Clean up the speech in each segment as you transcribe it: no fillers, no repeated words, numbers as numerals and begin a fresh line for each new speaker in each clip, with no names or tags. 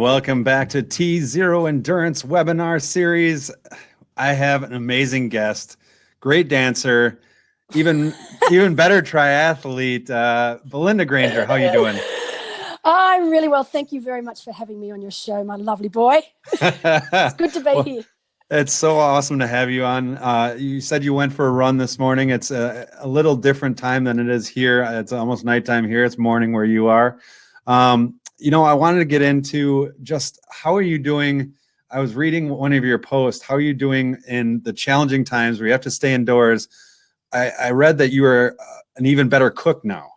welcome back to T0 Endurance webinar series. I have an amazing guest, great dancer, even better triathlete, Belinda Granger. How you doing?
I'm really well. Thank you very much for having me on your show, my lovely boy. It's good to be here.
It's so awesome to have you on. You said you went for a run this morning. It's a little different time than it is here. It's almost nighttime here. It's morning where you are. I wanted to get into just how are you doing? I was reading one of your posts. How are you doing in the challenging times where you have to stay indoors? I read that you are an even better cook now.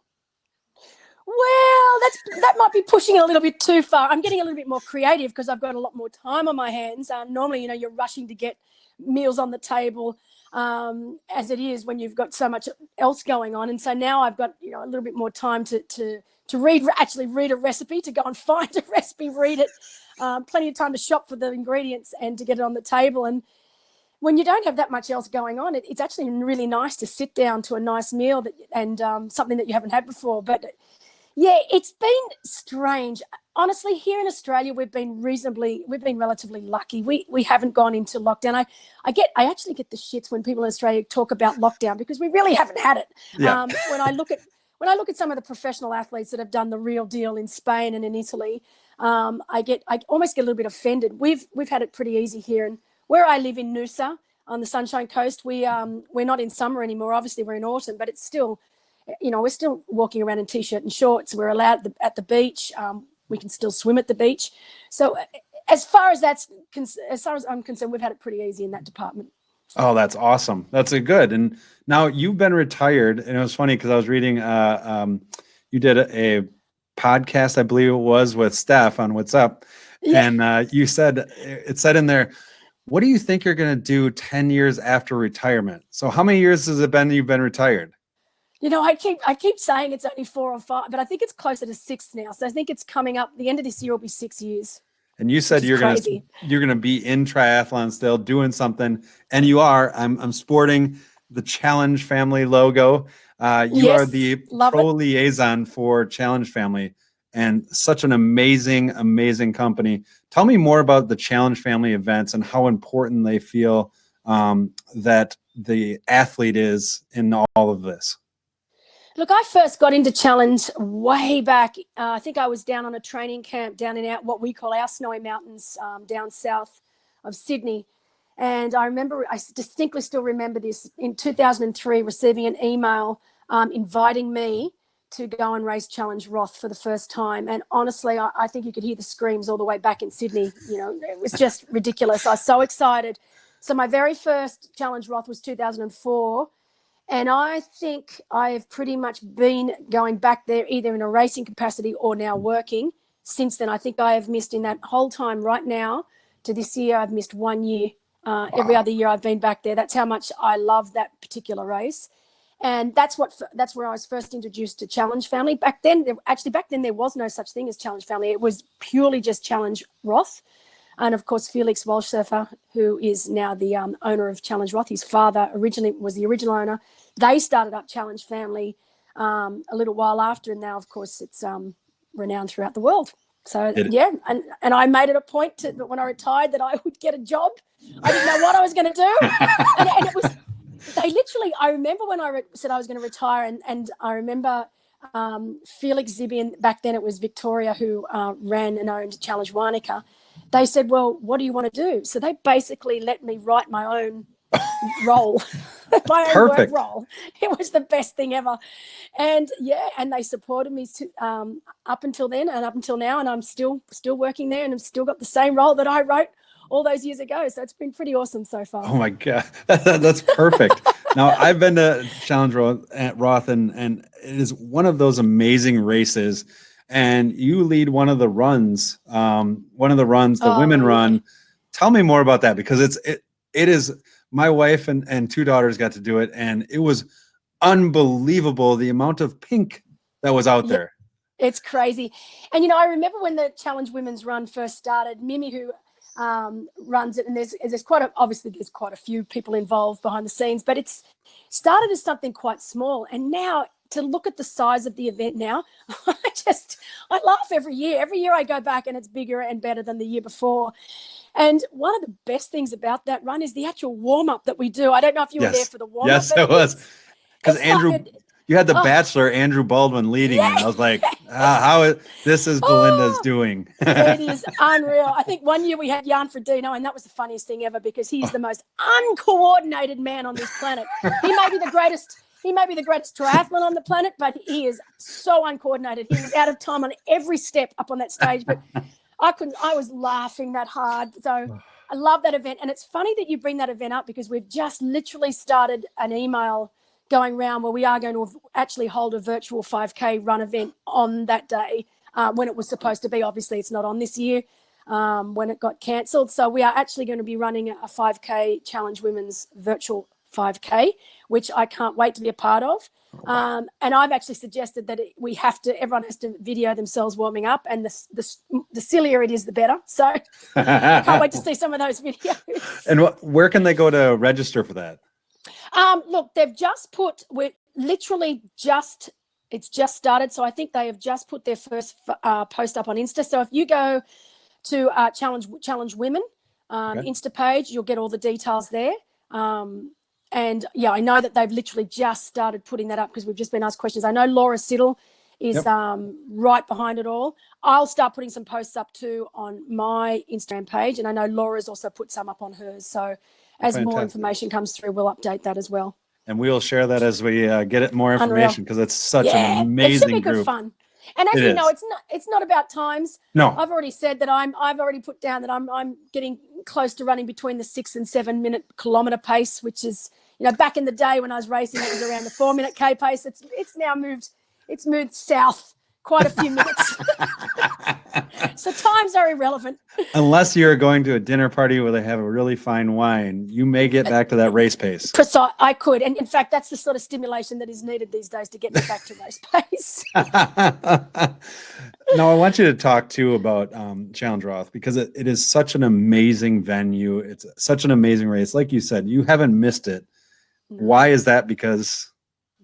Well, that might be pushing it a little bit too far. I'm getting a little bit more creative because I've got a lot more time on my hands. Normally, you're rushing to get meals on the table as it is when you've got so much else going on. And so now I've got a little bit more time to read a recipe, to go and find a recipe, read it, plenty of time to shop for the ingredients and to get it on the table. And when you don't have that much else going on, it's actually really nice to sit down to a nice meal and something that you haven't had before. But yeah, it's been strange. Honestly, here in Australia, we've been relatively lucky. We haven't gone into lockdown. I actually get the shits when people in Australia talk about lockdown because we really haven't had it.
Yeah.
When I look at some of the professional athletes that have done the real deal in Spain and in Italy, I almost get a little bit offended. We've had it pretty easy here, and where I live in Noosa on the Sunshine Coast, we're not in summer anymore. Obviously, we're in autumn, but it's still, we're still walking around in t-shirt and shorts. We're allowed at the beach. We can still swim at the beach. So as far as I'm concerned, we've had it pretty easy in that department.
Oh, that's awesome. That's good. And now you've been retired, and it was funny because I was reading, you did a podcast, I believe it was, with Steph on What's Up. Yeah. And it said in there, what do you think you're going to do 10 years after retirement? So how many years has it been you've been retired?
I keep saying it's only 4 or 5, but I think it's closer to 6 now. So I think it's coming up. The end of this year will be 6 years.
And you said you're gonna be in triathlon still, doing something, and you are. I'm sporting the Challenge Family logo. You are the pro liaison for Challenge Family, and such an amazing company. Tell me more about the Challenge Family events and how important they feel that the athlete is in all of this.
Look, I first got into Challenge way back. I think I was down on a training camp down in what we call our snowy mountains down south of Sydney. And I distinctly still remember this, in 2003, receiving an email inviting me to go and race Challenge Roth for the first time. And honestly, I think you could hear the screams all the way back in Sydney. It was just ridiculous. I was so excited. So my very first Challenge Roth was 2004. And I think I've pretty much been going back there either in a racing capacity or now working since then. I think I have missed, in that whole time right now to this year, I've missed 1 year. Wow. Every other year I've been back there. That's how much I love that particular race. And that's where I was first introduced to Challenge Family. Back then there was no such thing as Challenge Family. It was purely just Challenge Roth. And, of course, Felix Walschsurfer, who is now the owner of Challenge Roth, his father originally was the original owner. They started up Challenge Family a little while after, and now, of course, it's renowned throughout the world. So, and I made it a point that when I retired that I would get a job. I didn't know what I was going to do. and it was, I remember when I said I was going to retire, and I remember Felix Zibby, and back then it was Victoria who ran and owned Challenge Wanaka. They said, well, what do you want to do? So they basically let me write my own role, my own work role. It was the best thing ever. And and they supported me up until then and up until now. And I'm still working there, and I've still got the same role that I wrote all those years ago. So it's been pretty awesome so far.
Oh my God. That's perfect. Now I've been to Challenge Roth, and it is one of those amazing races. And you lead one of the runs, the women run. Tell me more about that, because it is, my wife and 2 daughters got to do it, and it was unbelievable the amount of pink that was out there.
It's crazy. And, I remember when the Challenge Women's Run first started, Mimi, who runs it, and there's quite a few people involved behind the scenes, but it's started as something quite small, and now to look at the size of the event now, I laugh every year. Every year I go back and it's bigger and better than the year before. And one of the best things about that run is the actual warm-up that we do. I don't know if you were there for the warm-up.
Yes, it was. Because Andrew, you had the Bachelor, Andrew Baldwin, leading it. I was like, this is Belinda's doing.
It is unreal. I think one year we had Jan Frodeno, and that was the funniest thing ever because he's the most uncoordinated man on this planet. He may be the greatest triathlon on the planet, but he is so uncoordinated. He was out of time on every step up on that stage, but I was laughing that hard. So I love that event. And it's funny that you bring that event up because we've just literally started an email going around where we are going to actually hold a virtual 5K run event on that day when it was supposed to be. Obviously, it's not on this year when it got cancelled. So we are actually going to be running a 5K Challenge Women's virtual 5K, which I can't wait to be a part of. And I've actually suggested that everyone has to video themselves warming up, and the sillier it is, the better. So I can't wait to see some of those videos.
And where can they go to register for that?
Look, they've just it's just started. So I think they have just put their first post up on Insta. So if you go to Challenge Women Insta page, you'll get all the details there. And yeah, I know that they've literally just started putting that up because we've just been asked questions. I know Laura Siddle is right behind it all. I'll start putting some posts up too on my Instagram page. And I know Laura's also put some up on hers. So as more information comes through, we'll update that as well.
And we'll share that as we get more information because it's such an amazing group.
It should be good fun. And as you know, it's not about times.
No,
I've already said that I've already put down that I'm getting close to running between the 6 and 7 minute kilometer pace, which is, back in the day when I was racing, it was around the 4 minute K pace. It's now moved south quite a few minutes. So times are irrelevant.
Unless you're going to a dinner party where they have a really fine wine, you may get back to that race pace.
Precise. I could. And in fact, that's the sort of stimulation that is needed these days to get me back to race pace.
Now, I want you to talk too about Challenge Roth because it is such an amazing venue. It's such an amazing race. Like you said, you haven't missed it. Why is that? Because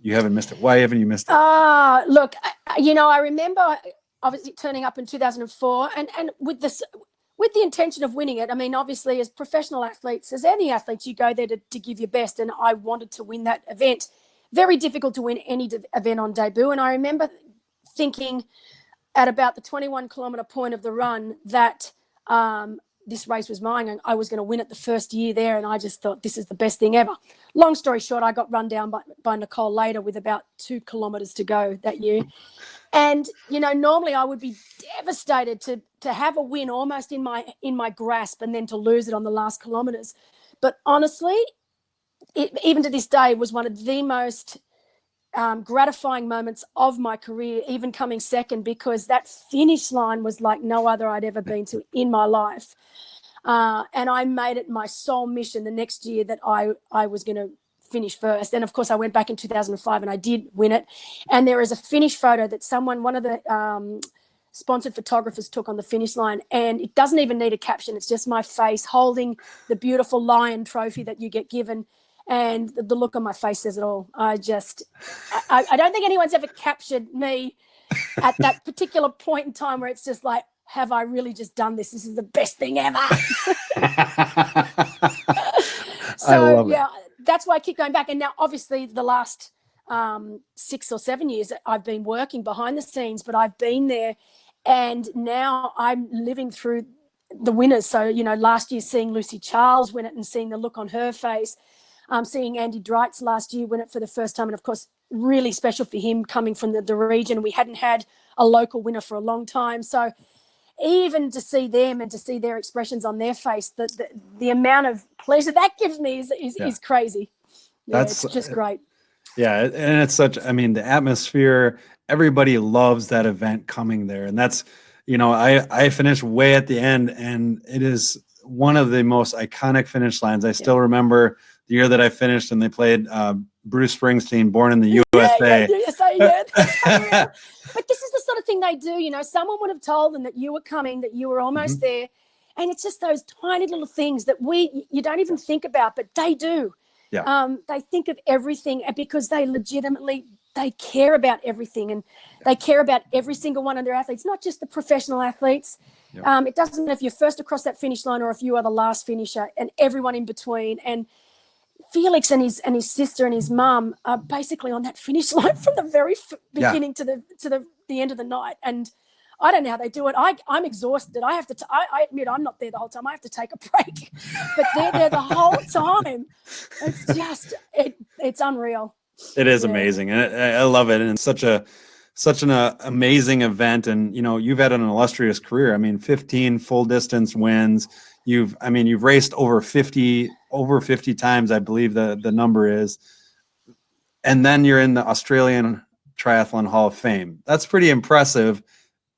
you haven't missed it. Why haven't you missed it?
Look, I remember obviously turning up in 2004 and with the intention of winning it. I mean, obviously as professional athletes, as any athletes, you go there to give your best. And I wanted to win that event. Very difficult to win any event on debut. And I remember thinking at about the 21 kilometer point of the run that this race was mine and I was going to win it the first year there. And I just thought this is the best thing ever. Long story short, I got run down by Nicole later with about 2 kilometers to go that year. And, normally I would be devastated to have a win almost in my grasp and then to lose it on the last kilometers. But honestly, even to this day, was one of the most gratifying moments of my career, even coming second, because that finish line was like no other I'd ever been to in my life. And I made it my sole mission the next year that I was going to finish first. And of course I went back in 2005 and I did win it. And there is a finish photo that one of the sponsored photographers took on the finish line, and it doesn't even need a caption. It's just my face holding the beautiful lion trophy that you get given. And the look on my face says it all. I don't think anyone's ever captured me at that particular point in time where it's just like, have I really just done this? This is the best thing ever. So, yeah, that's why I keep going back. And now, obviously, the last 6 or 7 years, I've been working behind the scenes, but I've been there. And now I'm living through the winners. So, last year, seeing Lucy Charles win it and seeing the look on her face. Seeing Andy Dreitz last year win it for the first time. And, of course, really special for him coming from the region. We hadn't had a local winner for a long time. So even to see them and to see their expressions on their face, the amount of pleasure that gives me is crazy. Yeah, it's just great.
Yeah, and it's the atmosphere, everybody loves that event coming there. And that's, I finished way at the end, and it is one of the most iconic finish lines. I still remember the year that I finished and they played Bruce Springsteen, Born in the USA.
Yeah. But this is the sort of thing they do. Someone would have told them that you were coming, that you were almost there. And it's just those tiny little things that you don't even think about, but they do.
Yeah.
They think of everything because they legitimately they care about everything, and they care about every single one of their athletes, not just the professional athletes. Yep. It doesn't matter if you're first across that finish line or if you are the last finisher, and everyone in between. And Felix and his sister and his mum are basically on that finish line from the very beginning to the end of the night. And I don't know how they do it. I'm exhausted. I have to. I admit I'm not there the whole time. I have to take a break, but they're there the whole time. It's just it's unreal.
It is amazing, and I love it. And it's such an amazing event. And you've had an illustrious career. I mean, 15 full distance wins. You've raced over 50 times, I believe the number is. And then you're in the Australian Triathlon Hall of Fame. That's pretty impressive,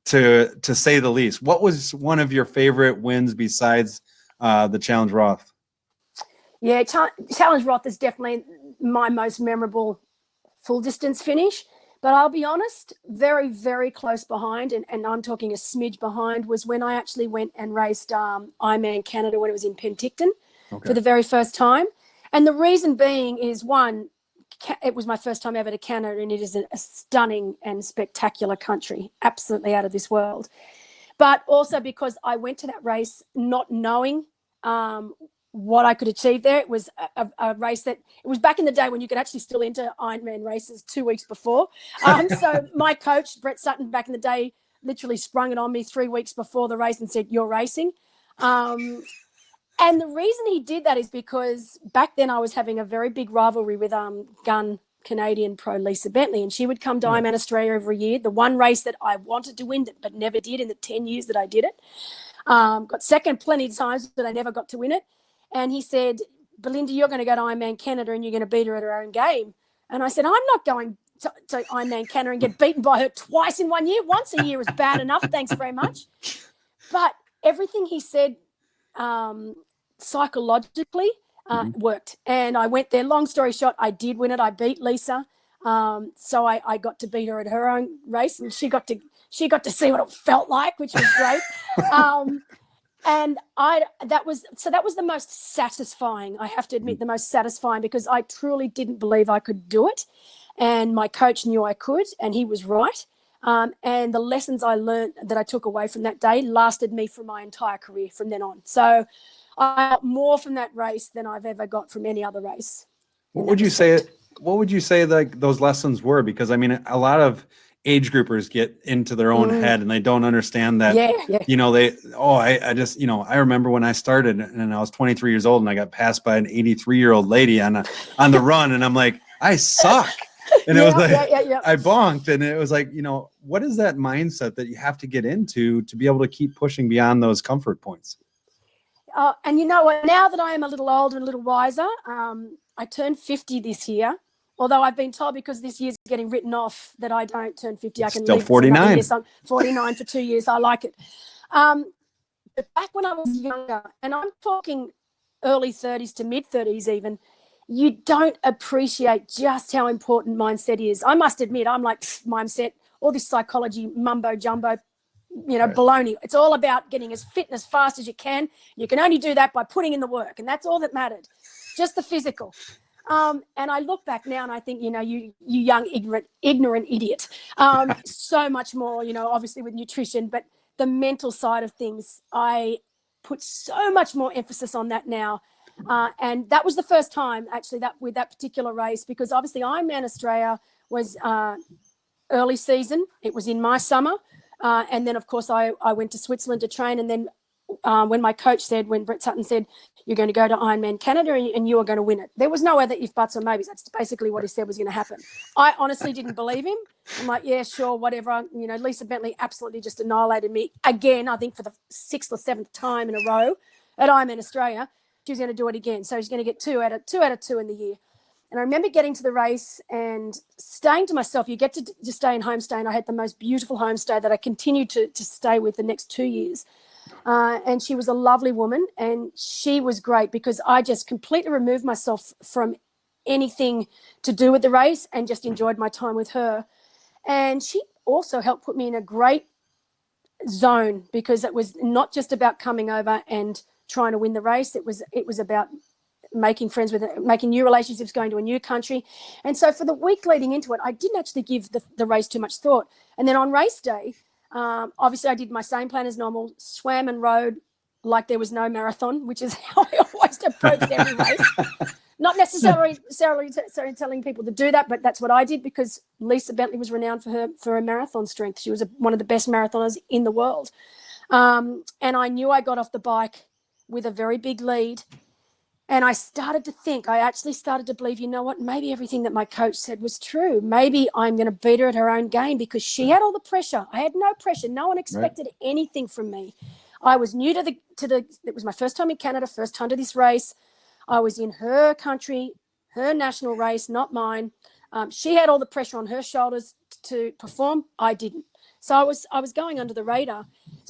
to say the least. What was one of your favorite wins besides the Challenge Roth?
Yeah, Challenge Roth is definitely my most memorable full distance finish. But I'll be honest, very, very close behind, and I'm talking a smidge behind, was when I actually went and raced Ironman Canada when it was in Penticton for the very first time. And the reason being is, one, it was my first time ever to Canada, and it is a stunning and spectacular country, absolutely out of this world. But also because I went to that race not knowing what I could achieve there. It was a race that, it was back in the day when you could actually still enter Ironman races 2 weeks before. So my coach, Brett Sutton, back in the day, literally sprung it on me 3 weeks before the race and said, "You're racing." And the reason he did that is because back then I was having a very big rivalry with gun Canadian pro Lisa Bentley, and she would come to Ironman Australia every year. The one race that I wanted to win but never did in the 10 years that I did it. Got second plenty of times, but I never got to win it. And he said, "Belinda, you're going to go to Ironman Canada and you're going to beat her at her own game." And I said, "I'm not going to Ironman Canada and get beaten by her twice in 1 year. Once a year is bad enough. Thanks very much." But everything he said psychologically worked. And I went there. Long story short, I did win it. I beat Lisa. So I got to beat her at her own race, and she got to see what it felt like, which was great. And that was the most satisfying, I have to admit, the most satisfying, because I truly didn't believe I could do it. And my coach knew I could, and he was right. And the lessons I learned that I took away from that day lasted me for my entire career from then on. So I got more from that race than I've ever got from any other race.
What would you say like those lessons were? Because I mean, a lot of age groupers get into their own head and they don't understand that, I remember when I started and I was 23 years old and I got passed by an 83-year-old lady on the run. And I'm like, I suck. And it was like, I bonked. And it was like, what is that mindset that you have to get into to be able to keep pushing beyond those comfort points?
And you know what, now that I am a little older and a little wiser, I turned 50 this year. Although I've been told, because this year's getting written off, that I don't turn 50. I can
still
live
49.
Year, so I'm 49 for 2 years. I like it. But back when I was younger, and I'm talking early 30s to mid 30s even, you don't appreciate just how important mindset is. I must admit, I'm like, mindset, all this psychology mumbo jumbo, baloney. It's all about getting as fit and as fast as you can. You can only do that by putting in the work, and that's all that mattered, just the physical. And I look back now and I think, you young, ignorant idiot, so much more, obviously with nutrition, but the mental side of things, I put so much more emphasis on that now. And that was the first time actually that with that particular race, because obviously Ironman Australia was early season. It was in my summer. And then of course I went to Switzerland to train. And then when Brett Sutton said, "You're going to go to Ironman Canada and you are going to win it," there was no other if, buts or maybes. That's basically what he said was going to happen. I honestly didn't believe him. I'm like, yeah, sure, whatever. Lisa Bentley absolutely just annihilated me again, I think for the 6th or 7th time in a row at Ironman Australia. She was going to do it again. So she's going to get 2 out of 2 in the year. And I remember getting to the race and staying to myself. You get to stay in homestay, and I had the most beautiful homestay that I continued to stay with the next 2 years. And she was a lovely woman, and she was great because I just completely removed myself from anything to do with the race and just enjoyed my time with her. And she also helped put me in a great zone, because it was not just about coming over and trying to win the race. It was about making friends with, making new relationships, going to a new country. And so for the week leading into it, I didn't actually give the race too much thought. And then on race day, obviously I did my same plan as normal, swam and rode like there was no marathon, which is how I always approached every race. Not necessarily telling people to do that, but that's what I did, because Lisa Bentley was renowned for her marathon strength. She was one of the best marathoners in the world. And I knew I got off the bike with a very big lead. And I actually started to believe, you know what, maybe everything that my coach said was true. Maybe I'm going to beat her at her own game, because she had all the pressure. I had no pressure. No one expected anything from me. I was new it was my first time in Canada, first time to this race. I was in her country, her national race, not mine. She had all the pressure on her shoulders to perform. I didn't. So I was going under the radar,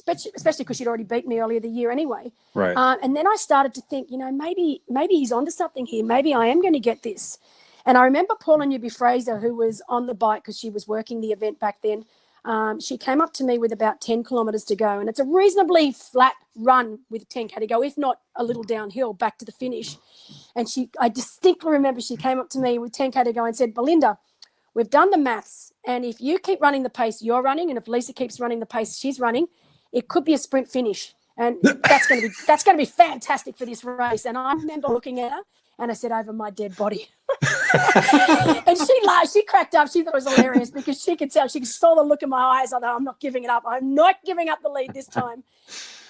especially because she'd already beat me earlier the year anyway.
Right.
And then I started to think, maybe he's onto something here. Maybe I am going to get this. And I remember Paula Newby-Fraser, who was on the bike because she was working the event back then. She came up to me with about 10 kilometres to go, and it's a reasonably flat run with 10K to go, if not a little downhill back to the finish. And I distinctly remember she came up to me with 10K to go and said, "Belinda, we've done the maths, and if you keep running the pace you're running, and if Lisa keeps running the pace she's running, it could be a sprint finish, and that's going to be fantastic for this race." And I remember looking at her, and I said, "Over my dead body." And she laughed. She cracked up. She thought it was hilarious, because she could tell. She saw the look in my eyes. I thought, I'm not giving it up. I'm not giving up the lead this time.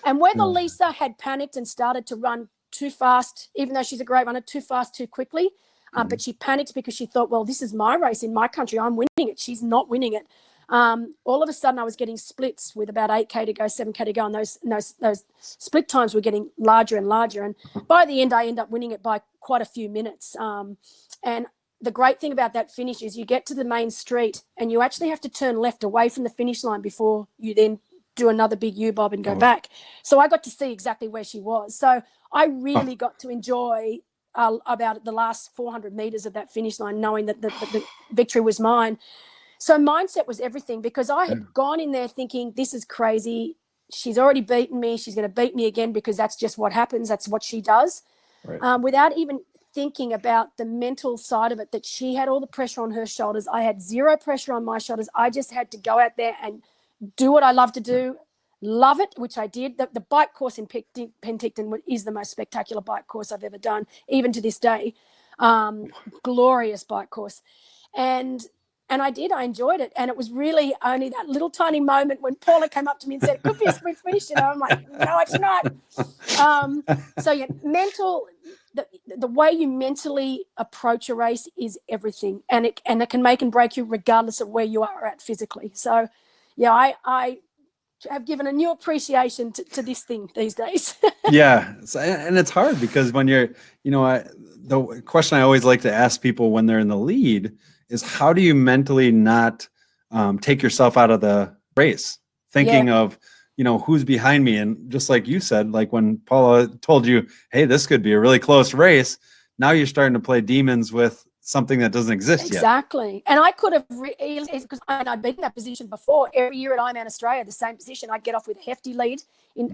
And whether Lisa had panicked and started to run too fast, even though she's a great runner, too fast, too quickly, but she panicked because she thought, well, this is my race in my country. I'm winning it. She's not winning it. All of a sudden I was getting splits with about 8K to go, 7K to go, and those split times were getting larger and larger. And by the end, I ended up winning it by quite a few minutes. And the great thing about that finish is you get to the main street and you actually have to turn left away from the finish line before you then do another big U-bob and go back. So I got to see exactly where she was. So I really got to enjoy about the last 400 meters of that finish line, knowing that the victory was mine. So mindset was everything, because I had gone in there thinking, this is crazy. She's already beaten me. She's going to beat me again, because that's just what happens. That's what she does. Right. Without even thinking about the mental side of it, that she had all the pressure on her shoulders. I had zero pressure on my shoulders. I just had to go out there and do what I love to do, love it, which I did. The bike course in Penticton is the most spectacular bike course I've ever done, even to this day. Glorious bike course. And I did. I enjoyed it. And it was really only that little tiny moment when Paula came up to me and said, it could be a sprint finish. I'm like, no, it's not. So yeah, the way you mentally approach a race is everything. And it can make and break you regardless of where you are at physically. So yeah, I have given a new appreciation to this thing these days.
Yeah. And it's hard, because when you're, the question I always like to ask people when they're in the lead is, how do you mentally not take yourself out of the race, thinking of, who's behind me? And just like you said, like when Paula told you, hey, this could be a really close race, now you're starting to play demons with something that doesn't exist yet.
Exactly. And I could have, because I'd been in that position before. Every year at Ironman Australia, the same position, I'd get off with a hefty lead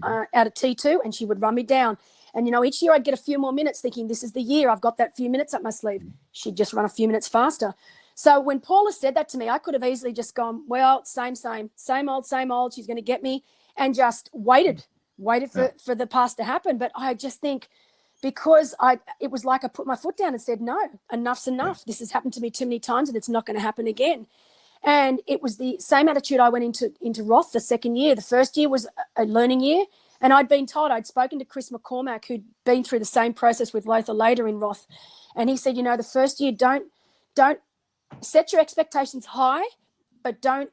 out of T2, and she would run me down. And, each year I'd get a few more minutes, thinking this is the year I've got that few minutes up my sleeve. She'd just run a few minutes faster. So when Paula said that to me, I could have easily just gone, well, same old, she's going to get me, and just waited for the past to happen. But I just think, because it was like I put my foot down and said, no, enough's enough. This has happened to me too many times, and it's not going to happen again. And it was the same attitude I went into Roth the second year. The first year was a learning year, and I'd been told, I'd spoken to Chris McCormack, who'd been through the same process with Lothar later in Roth. And he said, the first year, don't set your expectations high, but don't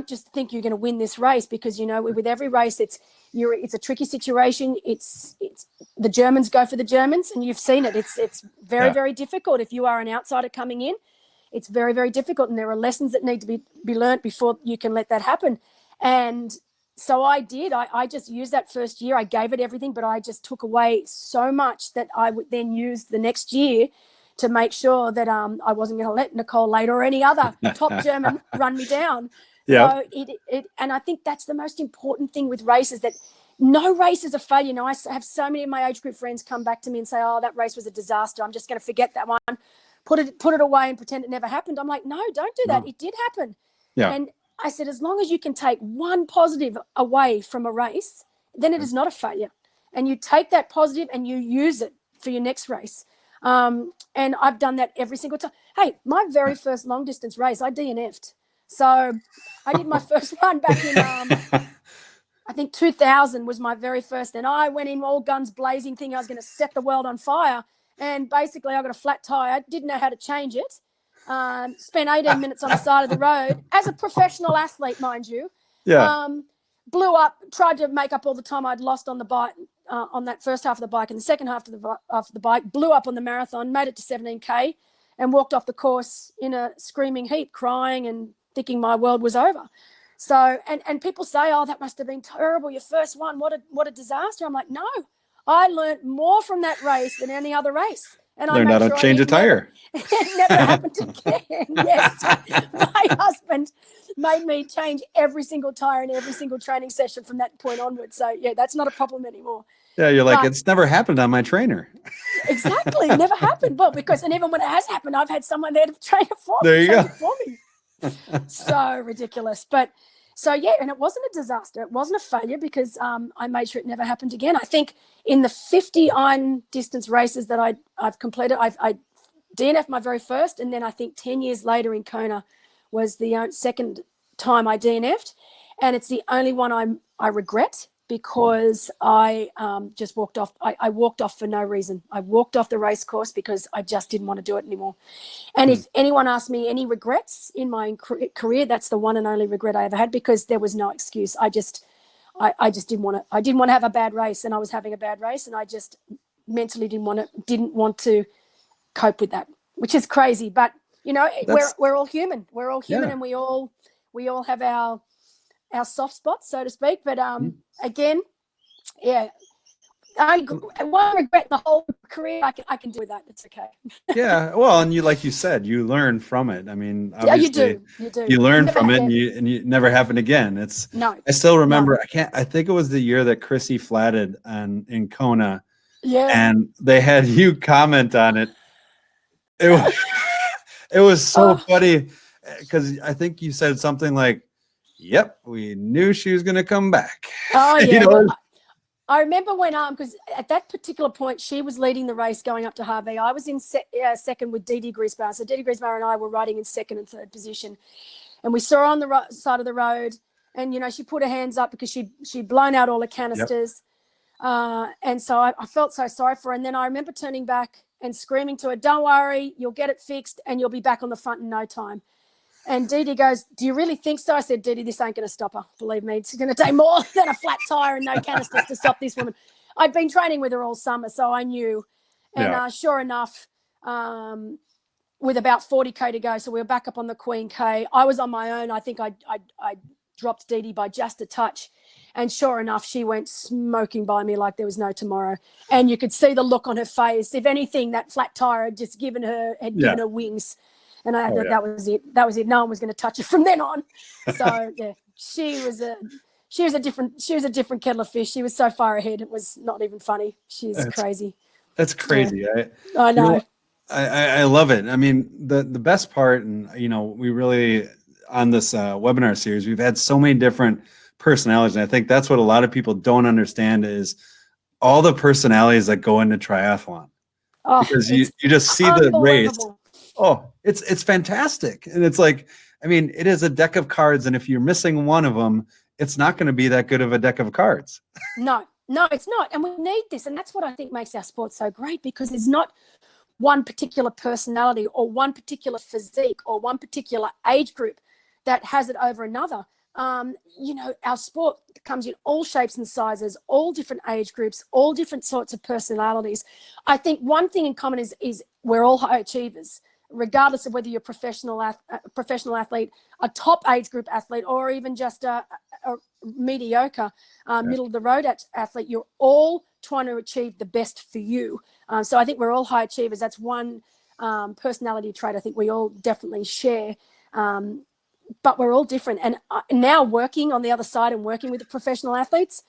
just think you're going to win this race, because with every race it's a tricky situation. It's the Germans go for the Germans, and you've seen it. It's very very difficult if you are an outsider coming in. It's very very difficult, and there are lessons that need to be learnt before you can let that happen. And so I did. I just used that first year. I gave it everything, but I just took away so much that I would then use the next year to make sure that I wasn't going to let Nicole Late or any other top German run me down. Yeah. So and I think that's the most important thing with races, that no race is a failure. You know, I have so many of my age group friends come back to me and say, oh, that race was a disaster. I'm just going to forget that one, put it away and pretend it never happened. I'm like, no, don't do that. No. It did happen.
Yeah.
And I said, as long as you can take one positive away from a race, then it is not a failure. And you take that positive and you use it for your next race. And I've done that every single time. Hey, my very first long distance race, I DNF'd. So I did my first run back in, I think 2000 was my very first. And I went in all guns blazing, thinking I was going to set the world on fire. And basically I got a flat tire, didn't know how to change it. Spent 18 minutes on the side of the road as a professional athlete, mind you.
Yeah.
Blew up, tried to make up all the time I'd lost on the bike, on that first half of the bike, and the second half of the bike, blew up on the marathon, made it to 17K and walked off the course in a screaming heap, crying and thinking my world was over. So, and people say, oh, that must have been terrible, your first one, what a disaster. I'm like, no, I learned more from that race than any other race. And
learned how to change a tire.
It never happened again. Yes. My husband made me change every single tire in every single training session from that point onwards. So, yeah, that's not a problem anymore.
Yeah, you're like, it's never happened on my trainer.
Exactly. Never happened. Well, and even when it has happened, I've had someone there to train it for me.
There you go.
For me. So ridiculous. But so, yeah, and it wasn't a disaster. It wasn't a failure because I made sure it never happened again. I think in the 50 iron distance races that I've completed, I DNF'd my very first, and then I think 10 years later in Kona was the second time I DNF'd, and it's the only one I regret because I just walked off. I walked off for no reason. I walked off the race course because I just didn't want to do it anymore. And if anyone asked me any regrets in my career, that's the one and only regret I ever had because there was no excuse. I just didn't want to. I didn't want to have a bad race, and I was having a bad race, and I just mentally didn't want to cope with that, which is crazy. But you know, we're all human. We're all human, and we all have our soft spots, so to speak. But again, yeah, one regret the whole career. I can do that. It's okay.
Yeah, well, and like you said, you learn from it. I mean, obviously,
you do.
You learn from it, and you never happen again. I still remember. I think it was the year that Chrissy flatted in Kona.
Yeah.
And they had you comment on it. It was so funny because I think you said something like, "Yep, we knew she was going to come back."
Oh yeah.
You know?
Well, I remember when because at that particular point she was leading the race going up to Harvey. I was in second with Didi Grisbar. So Didi Grisbar and I were riding in second and third position, and we saw her on the side of the road, and you know she put her hands up because she'd blown out all the canisters. Yep. And so I felt so sorry for her. And then I remember turning back and screaming to her, "Don't worry, you'll get it fixed and you'll be back on the front in no time." And Didi goes, "Do you really think so?" I said, "Didi, this ain't going to stop her. Believe me, it's going to take more than a flat tire and no canisters to stop this woman." I'd been training with her all summer, so I knew. And sure enough, with about 40K to go, so we were back up on the Queen K. I was on my own. I think I dropped Didi by just a touch. And sure enough, she went smoking by me like there was no tomorrow. And you could see the look on her face. If anything, that flat tire had just given her wings. And that was it. That was it. No one was going to touch her from then on. So yeah, she was a different kettle of fish. She was so far ahead. It was not even funny. She's crazy.
That's crazy.
Yeah. I know.
You know, I love it. I mean, the best part, and you know, we really on this webinar series, we've had so many different personalities, and I think that's what a lot of people don't understand is all the personalities that go into triathlon. Because you just see the race. Oh, it's fantastic. And it's like, I mean, it is a deck of cards, and if you're missing one of them, it's not going to be that good of a deck of cards.
No, it's not. And we need this. And that's what I think makes our sport so great, because there's not one particular personality or one particular physique or one particular age group that has it over another. You know, our sport comes in all shapes and sizes, all different age groups, all different sorts of personalities. I think one thing in common is we're all high achievers, regardless of whether you're a professional athlete, a top age group athlete, or even just a mediocre, middle of the road athlete. You're all trying to achieve the best for you. So I think we're all high achievers. That's one personality trait I think we all definitely share. But we're all different. And now working on the other side and working with the professional athletes,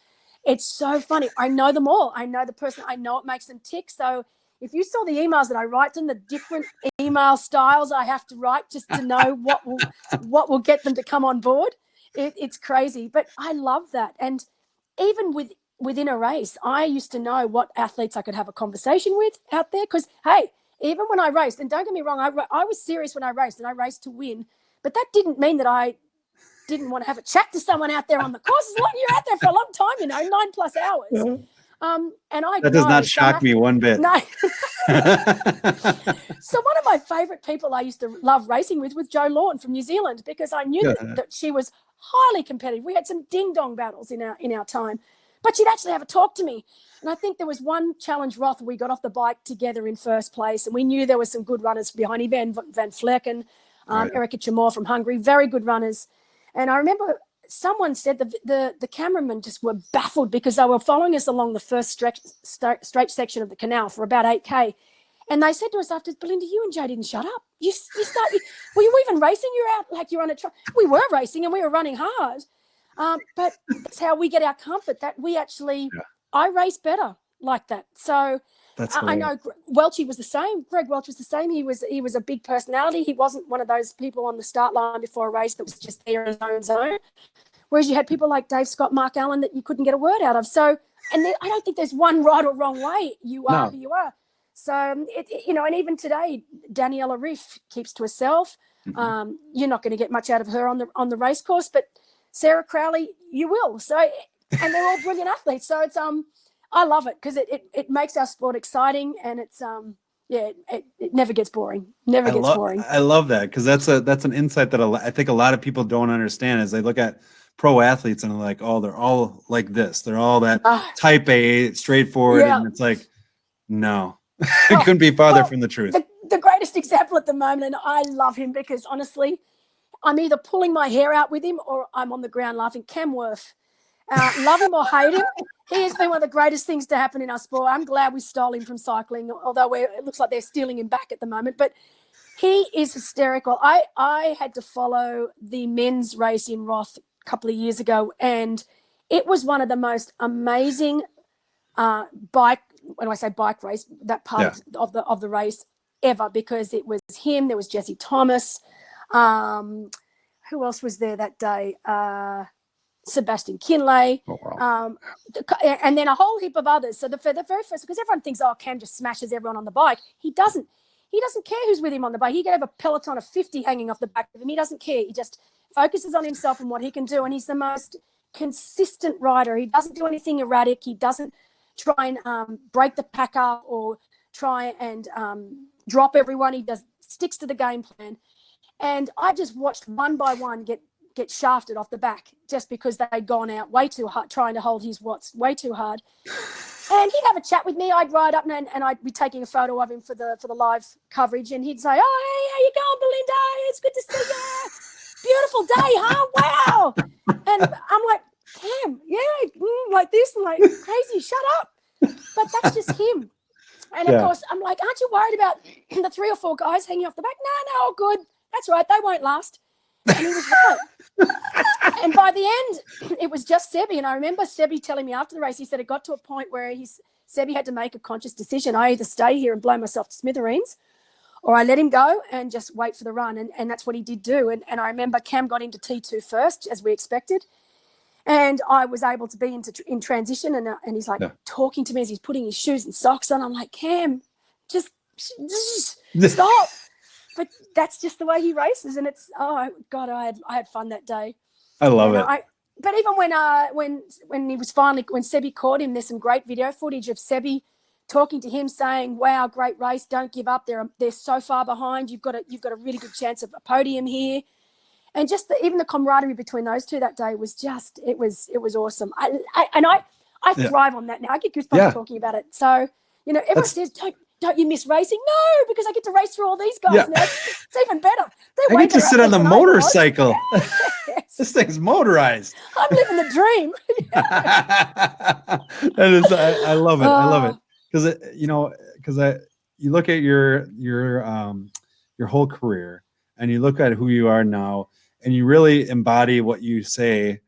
It's so funny. I know them all. I know the person. I know it makes them tick. So if you saw the emails that I write them, the different email styles I have to write just to know what will get them to come on board, it's crazy. But I love that. And even within a race, I used to know what athletes I could have a conversation with out there. Because, hey, even when I raced, and don't get me wrong, I was serious when I raced, and I raced to win. But that didn't mean that I didn't want to have a chat to someone out there on the course. As long as you're out there for a long time, 9+ hours. And
that does not shock me one bit.
No. So one of my favorite people I used to love racing with was Jo Lawn from New Zealand, because I knew that she was highly competitive. We had some ding-dong battles in our time, but she'd actually have a talk to me. And I think there was one challenge Roth we got off the bike together in first place, and we knew there were some good runners behind him, Van Vlekken, Erica Chamor from Hungary, very good runners. And I remember someone said the cameramen just were baffled because they were following us along the first straight section of the canal for about 8K. And they said to us after, Belinda, you and Joe didn't shut up. Were you even racing? You're out like you're on a We were racing and we were running hard. But that's how we get our comfort, that we actually, I race better like that. So I know Welchie was the same. Greg Welch was the same. He was a big personality. He wasn't one of those people on the start line before a race that was just there in his own zone. Whereas you had people like Dave Scott, Mark Allen that you couldn't get a word out of. So, and I don't think there's one right or wrong way. You are who you are. So, and even today, Daniela Riff keeps to herself. Mm-hmm. You're not going to get much out of her on the race course, but Sarah Crowley, you will. So, and they're all brilliant athletes. So it's I love it because it makes our sport exciting, and it's it never gets boring. Boring.
I love that, because that's an insight that I think a lot of people don't understand. Is they look at pro athletes and they're like, oh, they're all like this. They're all that type A, straightforward, and it's like, no, it couldn't be farther from the truth.
The greatest example at the moment, and I love him because honestly, I'm either pulling my hair out with him or I'm on the ground laughing. Cam Worth. Love him or hate him, he has been one of the greatest things to happen in our sport. I'm glad we stole him from cycling, although it looks like they're stealing him back at the moment. But he is hysterical. I had to follow the men's race in Roth a couple of years ago, and it was one of the most amazing bike race, that part of the race ever, because it was him. There was Jesse Thomas. Who else was there that day? Sebastian Kinley, and then a whole heap of others. So the very first, because everyone thinks, Cam just smashes everyone on the bike. He doesn't. He doesn't care who's with him on the bike. He could have a peloton of 50 hanging off the back of him. He doesn't care. He just focuses on himself and what he can do. And he's the most consistent rider. He doesn't do anything erratic. He doesn't try and break the pack up or try and drop everyone. He just sticks to the game plan. And I just watched one by one get shafted off the back just because they'd gone out way too hard, trying to hold his watts way too hard. And he'd have a chat with me. I'd ride up and I'd be taking a photo of him for the live coverage. And he'd say, "Oh, hey, how you going, Belinda? It's good to see you. Beautiful day, huh? Wow." And I'm like, "Cam, like this." I'm like, "Crazy, shut up." But that's just him. And of course, I'm like, "Aren't you worried about the 3 or 4 guys hanging off the back?" No, all good. That's right. They won't last. And he was right. And by the end, it was just Sebi. And I remember Sebi telling me after the race, he said it got to a point where Sebi had to make a conscious decision. I either stay here and blow myself to smithereens, or I let him go and just wait for the run. And that's what he did do. And I remember Cam got into T2 first, as we expected. And I was able to be in transition. And he's like talking to me as he's putting his shoes and socks on. I'm like, "Cam, just stop." But that's just the way he races, and it's I had fun that day.
I love it.
But even when he was when Sebi caught him, there's some great video footage of Sebi talking to him, saying, "Wow, great race! Don't give up. They're so far behind. You've got a really good chance of a podium here." And just even the camaraderie between those two that day was just it was awesome. I thrive on that now. I get goosebumps talking about it. So everyone says, Don't you miss racing? No, because I get to race through all these guys now. It's even better.
I get to sit on the motorcycle. Yes. This thing's motorized.
I'm living the dream.
That is, I love it. I love it because you look at your whole career and you look at who you are now, and you really embody what you say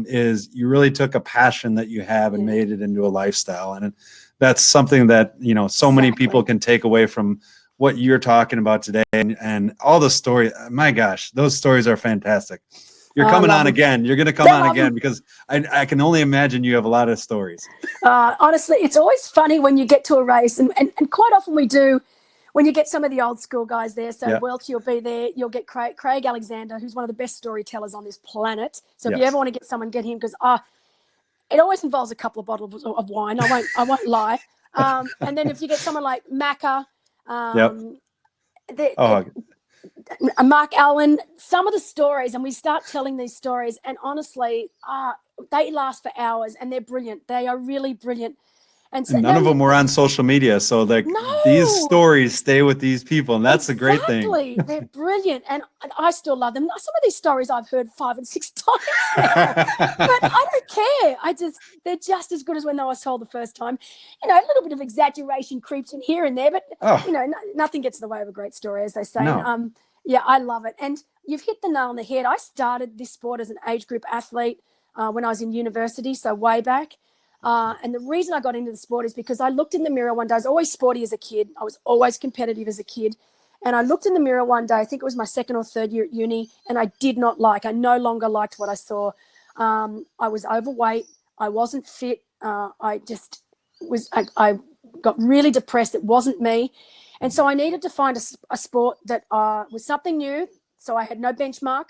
is you really took a passion that you have and made it into a lifestyle. And that's something that, so many people can take away from what you're talking about today, and all the stories. My gosh, those stories are fantastic. You're coming on again. You're going to come on again because I can only imagine you have a lot of stories.
Honestly, it's always funny when you get to a race, and quite often we do, when you get some of the old school guys there. So Welch, you'll be there. You'll get Craig Alexander, who's one of the best storytellers on this planet. So if you ever want to get someone, get him, because it always involves a couple of bottles of wine. I won't lie. And then if you get someone like Macca, Mark Allen, some of the stories, and we start telling these stories, and honestly, they last for hours, and they're brilliant. They are really brilliant. And so
none of them were on social media, so these stories stay with these people, and that's a great thing.
Exactly, they're brilliant, and I still love them. Some of these stories I've heard 5 and 6 times now, but I don't care. They're just as good as when they were told the first time. A little bit of exaggeration creeps in here and there, but nothing gets in the way of a great story, as they say.
No.
I love it, and you've hit the nail on the head. I started this sport as an age group athlete when I was in university, so way back. And the reason I got into the sport is because I looked in the mirror one day. I was always sporty as a kid. I was always competitive as a kid. And I looked in the mirror one day, I think it was my 2nd or 3rd year at uni, and I no longer liked what I saw. I was overweight. I wasn't fit. I got really depressed. It wasn't me. And so I needed to find a sport that was something new. So I had no benchmark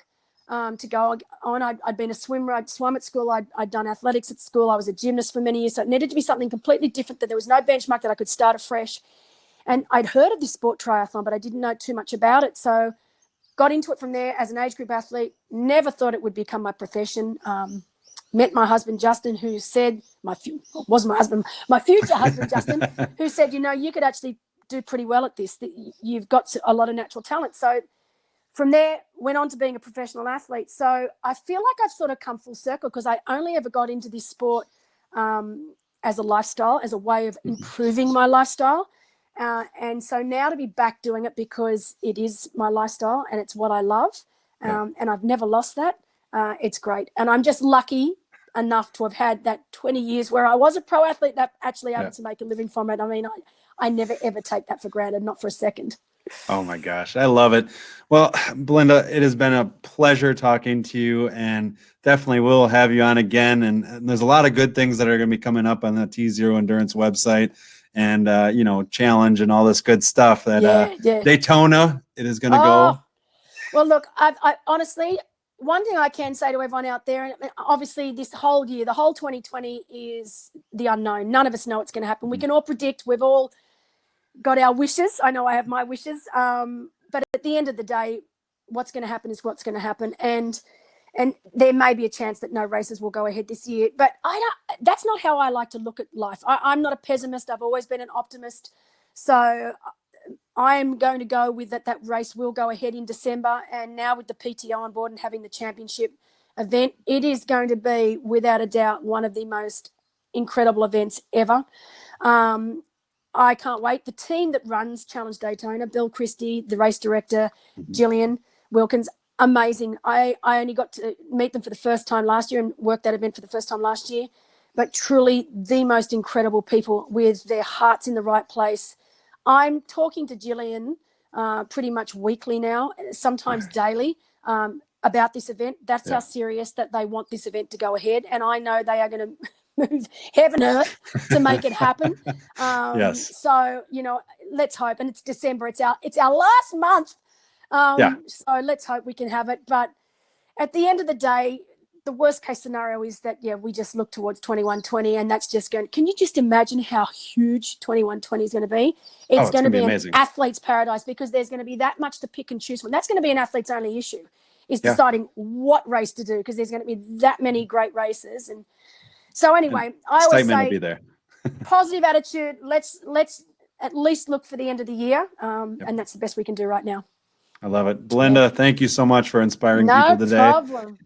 to go on. I'd been a swimmer. I'd swum at school. I'd done athletics at school. I was a gymnast for many years. So it needed to be something completely different, that there was no benchmark, that I could start afresh. And I'd heard of this sport, triathlon, but I didn't know too much about it. So got into it from there as an age group athlete. Never thought it would become my profession. Met my husband, Justin, who said, my future husband, Justin, who said, you could actually do pretty well at this. You've got a lot of natural talent. So from there, went on to being a professional athlete. So I feel like I've sort of come full circle, because I only ever got into this sport as a lifestyle, as a way of improving my lifestyle. And so now to be back doing it because it is my lifestyle and it's what I love, and I've never lost that, it's great. And I'm just lucky enough to have had that 20 years where I was a pro athlete that actually able to make a living from it. I mean, I never, ever take that for granted, not for a second.
Oh my gosh, I love it. Well, Belinda, it has been a pleasure talking to you, and definitely we'll have you on again. And there's a lot of good things that are going to be coming up on the T0 Endurance website, and challenge and all this good stuff that Daytona, it is going to go.
Well, look, I honestly, one thing I can say to everyone out there, and obviously this whole year, the whole 2020 is the unknown. None of us know what's going to happen. We can all predict. We've all got our wishes. I know I have my wishes. But at the end of the day, what's going to happen is what's going to happen. And there may be a chance that no races will go ahead this year. But that's not how I like to look at life. I'm not a pessimist. I've always been an optimist. So I'm going to go with that race will go ahead in December. And now with the PTO on board and having the championship event, it is going to be, without a doubt, one of the most incredible events ever. I can't wait. The team that runs Challenge Daytona, Bill Christie, the race director, Gillian Wilkins, amazing. I only got to meet them for the first time last year and work that event for the first time last year, but truly the most incredible people with their hearts in the right place. I'm talking to Gillian pretty much weekly now, sometimes daily, about this event. That's how serious that they want this event to go ahead. And I know they are going to move heaven and earth to make it happen. So, let's hope. And it's December. It's our last month. So let's hope we can have it. But at the end of the day, the worst case scenario is that, we just look towards 2120, and that's just can you just imagine how huge 2120 is going to be? It's going to be an athlete's paradise, because there's going to be that much to pick and choose from. That's going to be an athlete's only issue, is deciding what race to do, because there's going to be that many great races. And so anyway, I always say will be there. Positive attitude. Let's at least look for the end of the year. And that's the best we can do right now.
I love it. Belinda, thank you so much for inspiring people today.
No problem.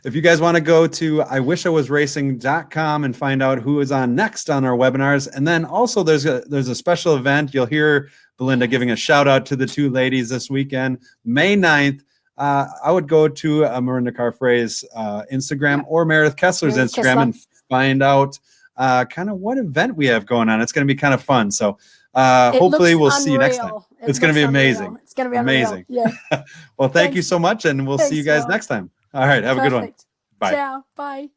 If you guys want to go to iwishIwasracing.com and find out who is on next on our webinars. And then also there's a special event. You'll hear Belinda giving a shout out to the two ladies this weekend, May 9th. I would go to Miranda Carfrey's Instagram or Meredith Kessler's Instagram and find out kind of what event we have going on. It's going to be kind of fun. So hopefully we'll see you next time. It's going to be amazing.
It's going to be
amazing.
Yeah.
Well, thank you so much, and we'll see you guys next time. All right. Have a good one.
Bye. Ciao. Bye.